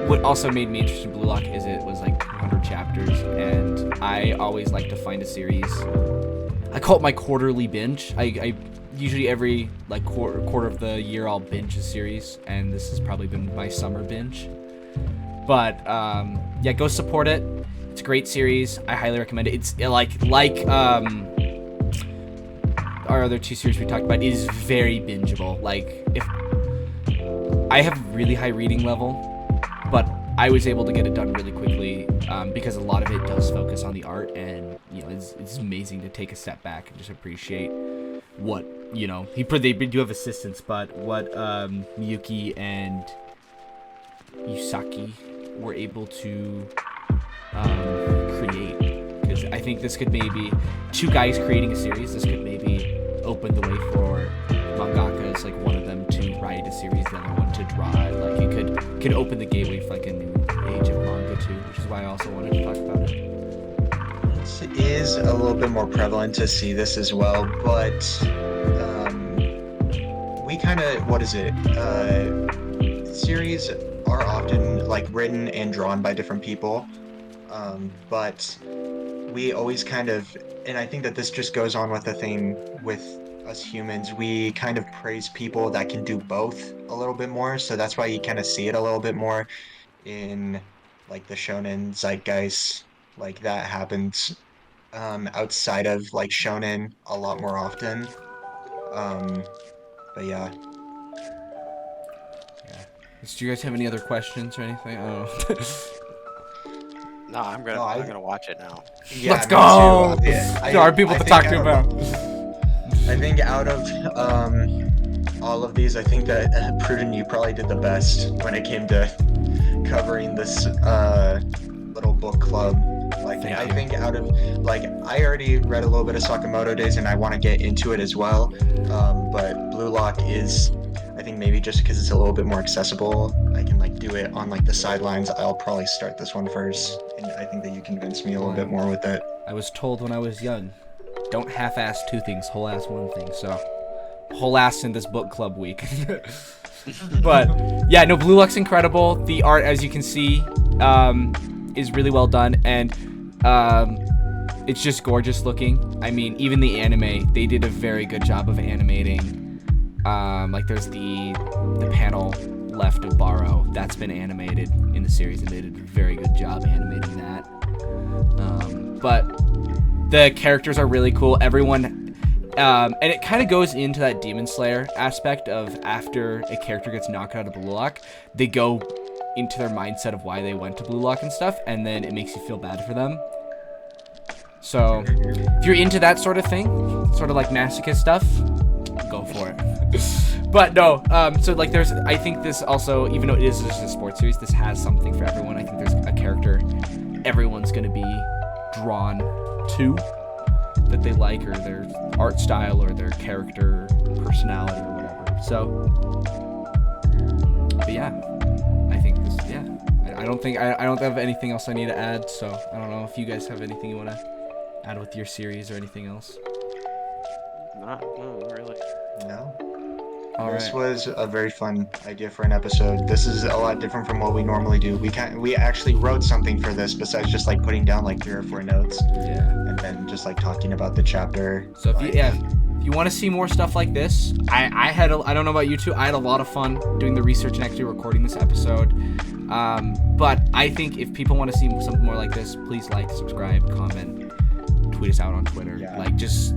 What also made me interested in Blue Lock is it was like 200 chapters, and I always like to find a series. I call it my quarterly binge. I usually every like quarter of the year I'll binge a series, and this has probably been my summer binge. But go support it. It's a great series. I highly recommend it. It's like our other two series we talked about, it is very bingeable. Like if I have really high reading level, but I was able to get it done really quickly because a lot of it does focus on the art, and it's amazing to take a step back and just appreciate what they do have assistants, but what Miyuki and Yusaki were able to create. Because I think this could maybe two guys creating a series. This could maybe open the way for mangakas, like one of them to write a series, the other one to draw it. can open the gateway for like a new age of manga too, which is why I also wanted to talk about it. It is a little bit more prevalent to see this as well, but we kind of, series are often like written and drawn by different people, but we always kind of, and I think that this just goes on with the thing with us humans, we kind of praise people that can do both a little bit more, so that's why you kind of see it a little bit more in like the shonen zeitgeist. Like that happens outside of like shonen a lot more often. But yeah. Do you guys have any other questions or anything? I don't know. No, I'm gonna watch it now. Yeah, Let's me go! too. Yeah, There are people to talk to about. I think out of all of these, I think that Prudent, you probably did the best when it came to covering this little book club. Like, I think out of, like, I already read a little bit of Sakamoto Days and I want to get into it as well. But Blue Lock is, I think maybe just because it's a little bit more accessible, I can like do it on like the sidelines. I'll probably start this one first, and I think that you convinced me a little bit more with it. I was told when I was young, don't half-ass two things, whole-ass one thing. So, whole-ass in this book club week. But yeah, no, Blue Lock's incredible. The art, as you can see, is really well done, and it's just gorgeous looking. I mean, even the anime, they did a very good job of animating. Like there's the panel left of Barrow that's been animated in the series, and they did a very good job animating that. But the characters are really cool. Everyone, and it kind of goes into that Demon Slayer aspect of after a character gets knocked out of Blue Lock, they go into their mindset of why they went to Blue Lock and stuff, and then it makes you feel bad for them. So if you're into that sort of thing, sort of like masochist stuff, go for it. But no, so like I think this also, even though it is just a sports series, this has something for everyone. I think there's a character everyone's going to be drawn to that they like, or their art style, or their character personality, or whatever. So, but yeah, I think this, yeah. I don't have anything else I need to add, so I don't know if you guys have anything you want to add with your series or anything else. Not really. No. Alright. This was a very fun idea for an episode. This is a lot different from what we normally do. We actually wrote something for this besides just like putting down like 3 or 4 notes. Yeah. And then just like talking about the chapter. So if you want to see more stuff like this, I don't know about you two, I had a lot of fun doing the research and actually recording this episode. But I think if people want to see something more like this, please like, subscribe, comment, tweet us out on Twitter. Yeah. Like, just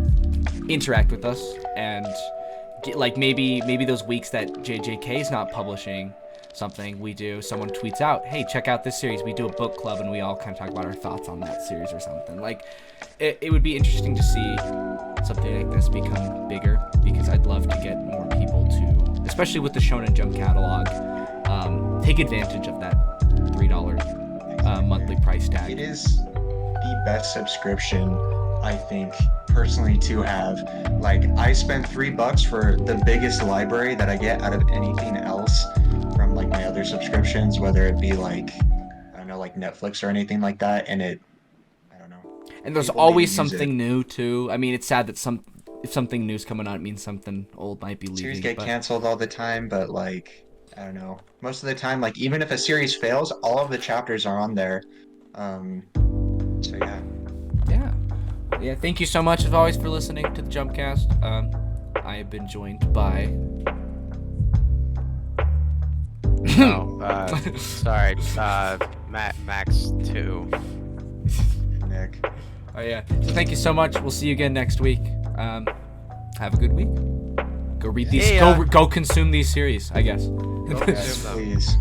interact with us, and like maybe those weeks that JJK is not publishing something, someone tweets out, hey, check out this series, we do a book club, and we all kind of talk about our thoughts on that series or something. Like, it would be interesting to see something like this become bigger, because I'd love to get more people to, especially with the Shonen Jump catalog, take advantage of that $3 monthly price tag. It is the best subscription, I think, personally, to have. Like, I spend $3 for the biggest library that I get out of anything else from like my other subscriptions, whether it be like, I don't know, like Netflix or anything like that, and I don't know. And there's People always need to use something new too. I mean, it's sad that if something new's coming out, it means something old might be leaving. Series get canceled all the time, but like, I don't know. Most of the time, like, even if a series fails, all of the chapters are on there. So yeah. Yeah, thank you so much as always for listening to the Jumpcast. I have been joined by Sorry, Max 2. Nick. Oh yeah. So thank you so much. We'll see you again next week. Have a good week. Go read these. Hey, go consume these series, I guess. Go consume them. Please.